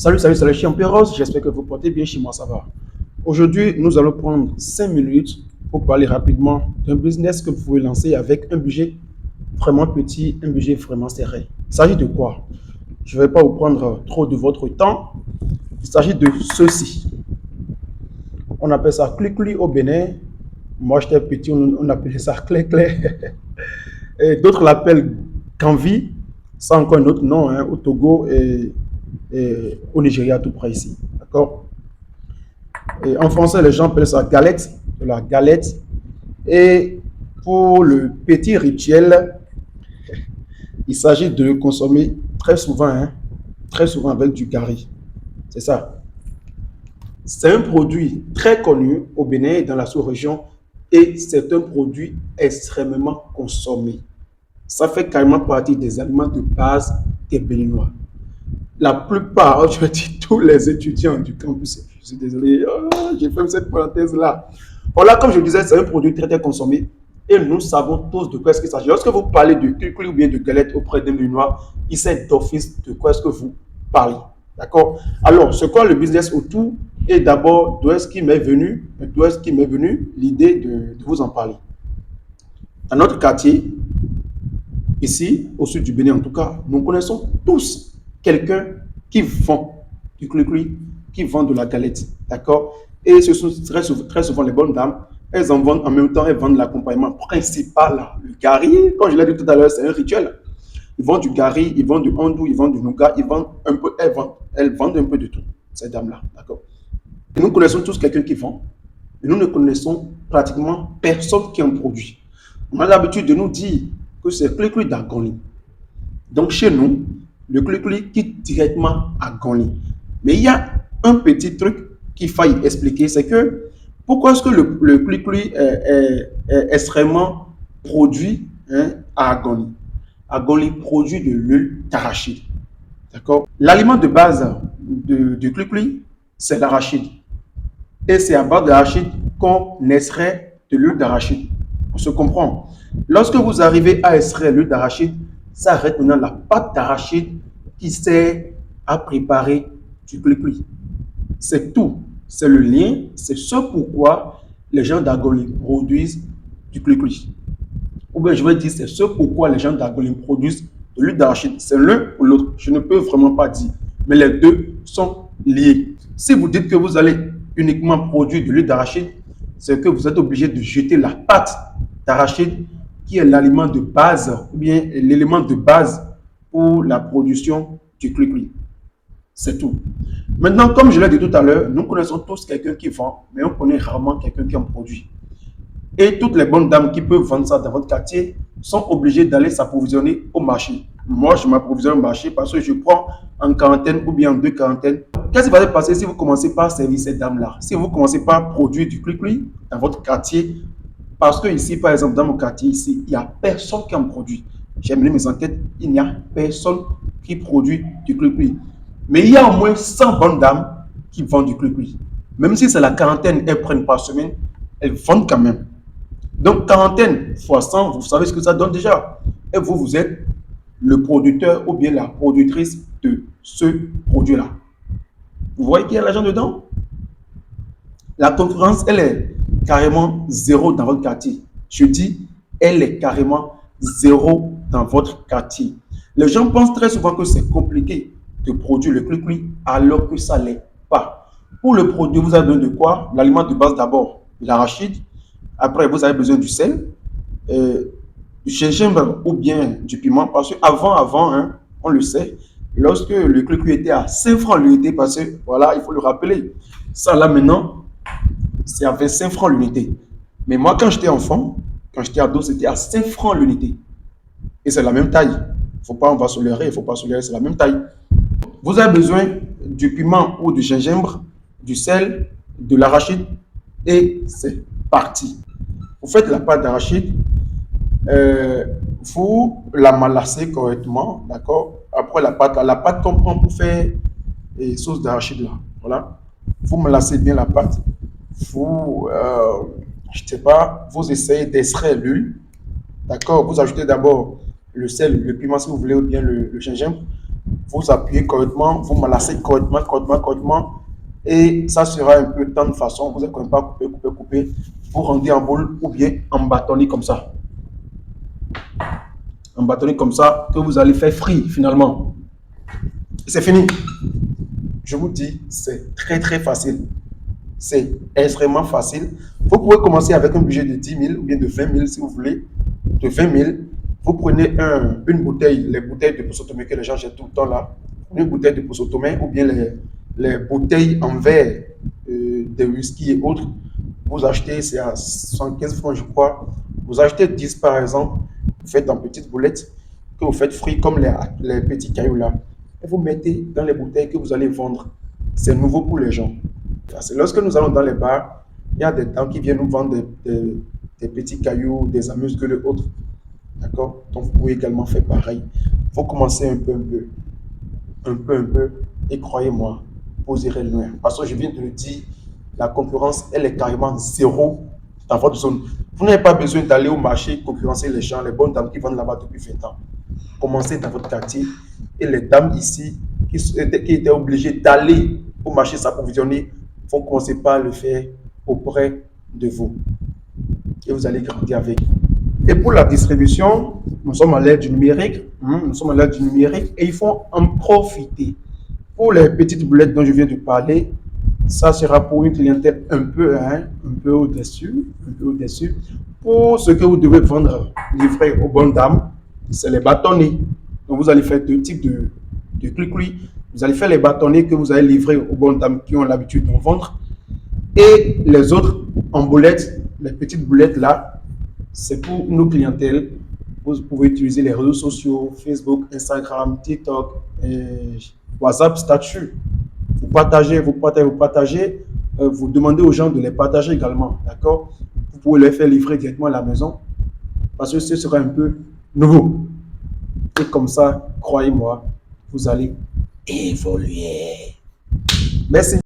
Salut, Champion Rose, j'espère que vous portez bien, chez moi ça va. Aujourd'hui, nous allons prendre 5 minutes pour parler rapidement d'un business que vous pouvez lancer avec un budget vraiment petit, un budget vraiment serré. Il s'agit de quoi? Je ne vais pas vous prendre trop de votre temps. Il s'agit de ceci. On appelle ça Clicli au Bénin. Moi, j'étais petit, on appelait ça Clé. Et d'autres l'appellent Canvi. Ça a encore un autre nom, hein, au Togo et au Nigeria, tout près ici. D'accord? Et en français, les gens appellent ça galette, de la galette. Et pour le petit rituel, il s'agit de consommer très souvent avec du gari. C'est ça. C'est un produit très connu au Bénin et dans la sous-région et c'est un produit extrêmement consommé. Ça fait carrément partie des aliments de base des Béninois. La plupart, je dis tous les étudiants du campus, je suis désolé, j'ai fait cette parenthèse-là. Voilà, comme je disais, c'est un produit très consommé et nous savons tous de quoi est-ce qu'il s'agit. Lorsque vous parlez de cucul ou bien de galette auprès d'un Béninois, il sait d'office de quoi est-ce que vous parlez. D'accord? Alors, c'est quoi le business autour? Et d'abord, d'où est-ce qu'il m'est venu l'idée de vous en parler? Dans notre quartier, ici, au sud du Bénin en tout cas, nous connaissons tous quelqu'un qui vend du clucui, qui vend de la galette. D'accord? Et ce sont très souvent les bonnes dames. Elles en vendent en même temps, elles vendent l'accompagnement principal, le gari. Comme je l'ai dit tout à l'heure, c'est un rituel. Ils vendent du gari, ils vendent du andou, ils vendent du nougat, ils vendent un peu, elles vendent un peu de tout, ces dames-là. D'accord? Et nous connaissons tous quelqu'un qui vend, mais nous ne connaissons pratiquement personne qui en produit. On a l'habitude de nous dire que c'est Clicli d'Agoni. Donc chez nous, le Clicli quitte directement à Goni. Mais il y a un petit truc qu'il faille expliquer, c'est que pourquoi est-ce que le Clicli est extrêmement produit, hein, à Agoni? Agoni produit de l'huile d'arachide. D'accord? L'aliment de base du Clicli, c'est l'arachide. Et c'est à base d'arachide qu'on extrait de l'huile d'arachide. On se comprend. Lorsque vous arrivez à extraire l'huile d'arachide, ça arrête maintenant la pâte d'arachide qui sert à préparer du clicli. C'est tout. C'est le lien. C'est ce pourquoi les gens d'Agoli produisent du clicli. Ou bien je vais dire, c'est ce pourquoi les gens d'Agoli produisent de l'huile d'arachide. C'est l'un ou l'autre. Je ne peux vraiment pas dire. Mais les deux sont liés. Si vous dites que vous allez uniquement produire de l'huile d'arachide, c'est que vous êtes obligé de jeter la pâte d'arachide qui est l'aliment de base ou bien l'élément de base pour la production du clicli. C'est tout. Maintenant, comme je l'ai dit tout à l'heure, nous connaissons tous quelqu'un qui vend, mais on connaît rarement quelqu'un qui en produit. Et toutes les bonnes dames qui peuvent vendre ça dans votre quartier sont obligées d'aller s'approvisionner au marché. Moi, je m'approvisionne au marché parce que je prends en quarantaine ou bien en deux quarantaines. Qu'est-ce qui va se passer si vous commencez par servir ces dames-là? Si vous commencez par produire du clicli dans votre quartier, parce que ici, par exemple, dans mon quartier, ici, il n'y a personne qui en produit. J'ai mené mes enquêtes, il n'y a personne qui produit du clicli. Mais il y a au moins 100 bonnes dames qui vendent du clicli. Même si c'est la quarantaine, elles prennent par semaine, elles vendent quand même. Donc, quarantaine fois 100, vous savez ce que ça donne déjà. Et vous, vous êtes le producteur ou bien la productrice de ce produit-là. Vous voyez qu'il y a l'argent dedans? La concurrence, elle est carrément zéro dans votre quartier. Je dis, elle est carrément zéro dans votre quartier. Les gens pensent très souvent que c'est compliqué de produire le clicli alors que ça ne l'est pas. Pour le produire, vous avez besoin de quoi? L'aliment de base d'abord, l'arachide. Après, vous avez besoin du sel, du gingembre ou bien du piment. Parce qu'avant, hein, on le sait, lorsque le clicli était à 5 francs l'unité, parce que, voilà, il faut le rappeler. Ça, là, maintenant, c'est à 25 francs l'unité. Mais moi, quand j'étais enfant, quand j'étais ado, c'était à 5 francs l'unité. Et c'est la même taille. On va se leurrer, il ne faut pas se leurrer, c'est la même taille. Vous avez besoin du piment ou du gingembre, du sel, de l'arachide, et c'est parti. Vous faites la pâte d'arachide, vous la malassez correctement, d'accord? Après la pâte qu'on prend pour faire les sauces d'arachide là, voilà. Vous malassez bien la pâte, je sais pas, vous essayez d'extraire l'huile, d'accord? Vous ajoutez d'abord le sel, le piment si vous voulez, ou bien le gingembre. vous appuyez correctement, vous malassez correctement. Et ça sera un peu de tant de façon. Vous n'allez pas couper. Vous rendez en boule ou bien en bâtonnet comme ça. En bâtonnet comme ça que vous allez faire frire finalement. C'est fini. Je vous dis, c'est très facile. C'est extrêmement facile. Vous pouvez commencer avec un budget de 10 000 ou bien de 20 000 si vous voulez. De 20 000, vous prenez une bouteille, les bouteilles de Poussotomé que les gens jettent tout le temps là. Une bouteille de Poussotomé ou bien les bouteilles en verre de whisky et autres. Vous achetez, c'est à 115 francs je crois. Vous achetez 10 par exemple. Vous faites en petites boulettes que vous faites frire comme les petits cailloux là. Et vous mettez dans les bouteilles que vous allez vendre. C'est nouveau pour les gens. C'est lorsque nous allons dans les bars, il y a des gens qui viennent nous vendre des petits cailloux, des amuse-gueules et autres. D'accord? Donc, vous pouvez également faire pareil. Il faut commencer un peu. Et croyez-moi, vous irez loin. Parce que je viens de le dire, la concurrence, elle est carrément zéro dans votre zone. Vous n'avez pas besoin d'aller au marché concurrencer les gens, les bonnes dames qui vendent là-bas depuis 20 ans. Commencez dans votre quartier. Et les dames ici, qui étaient obligées d'aller au marché s'approvisionner, vont commencer par le faire auprès de vous. Et vous allez grandir avec. Et pour la distribution, nous sommes à l'ère du numérique. Et il faut en profiter. Pour les petites boulettes dont je viens de parler, ça sera pour une clientèle un peu au-dessus. Pour ce que vous devez vendre, livrer aux bonnes dames, c'est les bâtonnets. Donc vous allez faire deux types de clic-clic. Vous allez faire les bâtonnets que vous allez livrer aux bonnes dames qui ont l'habitude d'en vendre. Et les autres en boulettes, les petites boulettes là, c'est pour nos clientèles. Vous pouvez utiliser les réseaux sociaux, Facebook, Instagram, TikTok, WhatsApp, statut. Vous partagez. Vous demandez aux gens de les partager également. D'accord? Vous pouvez les faire livrer directement à la maison parce que ce sera un peu nouveau. Et comme ça, croyez-moi, vous allez évoluer. Merci.